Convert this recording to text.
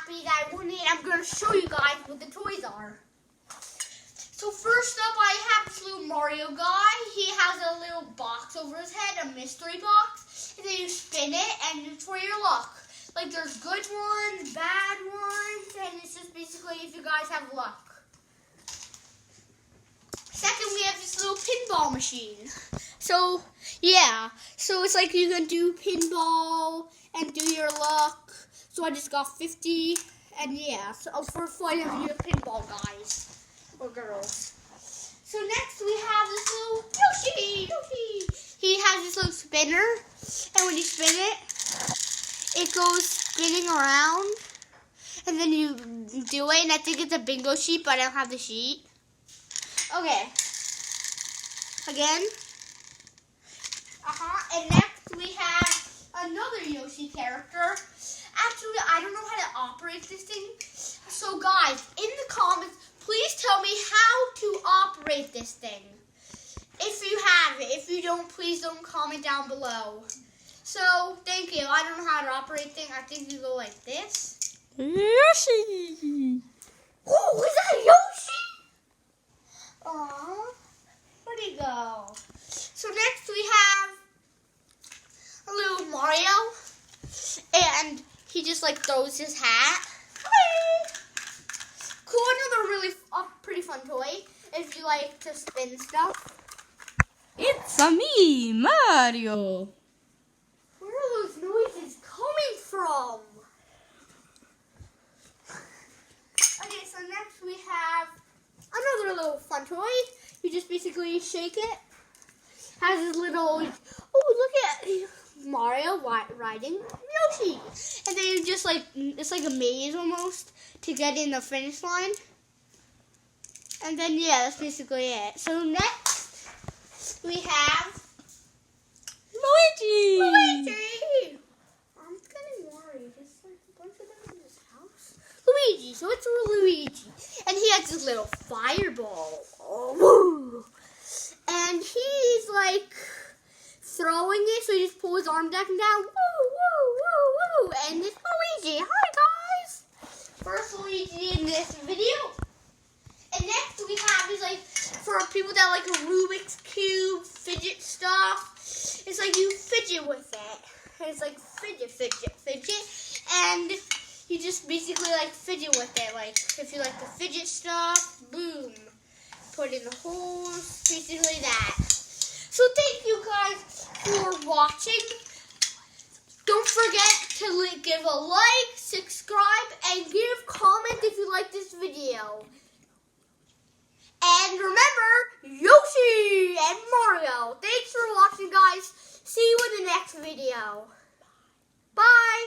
happy that I won it. I'm going to show you guys what the toys are. So first up, I have this little Mario guy. He has a little box over his head, a mystery box. And then you spin it, and it's for your luck. Like, there's good ones, bad ones, and it's just basically if you guys have luck. Second, we have this little pinball machine. So, yeah. So, it's like you can do pinball and do your luck. So, I just got 50. And, yeah. So, for fun of you pinball guys or girls. So, next we have this little Yoshi. He has this little spinner. And when you spin it, it goes spinning around. And then you do it. And I think it's a bingo sheet, but I don't have the sheet. Okay. Again. And next we have another Yoshi character. Actually, I don't know how to operate this thing. So guys, in the comments, please tell me how to operate this thing. If you have it. If you don't, please don't comment down below. So, thank you. I don't know how to operate thing. I think you go like this. Yoshi! Oh, is that Yoshi? Aww. Where'd he go? So next we have a little Mario. And he just like throws his hat. Cool, another really pretty fun toy. If you like to spin stuff. It's a me, Mario! Where are those noises coming from? Okay, so next we have another little fun toy. You just basically shake it. Has this little, oh look at Mario riding Yoshi. And then you just like, it's like a maze almost to get in the finish line. And then yeah, that's basically it. So next we have Luigi! I'm getting worried. There's like a bunch of them in this house. Luigi, so it's Luigi. And he has this little fireball. Oh, and he's like throwing it, so he just pulls his arm back and down. Woo, woo, woo, woo. And it's Luigi. Hi guys. First Luigi in this video. And next we have is like for people that like a Rubik's Cube fidget stuff. It's like you fidget with it. And it's like fidget. And you just basically like fidget with it. Like if you like the fidget stuff, boom. Put in the holes, basically that. So thank you guys for watching. Don't forget to give a like, subscribe, and give comment if you like this video. And remember, Yoshi and Mario. Thanks for watching, guys. See you in the next video. Bye.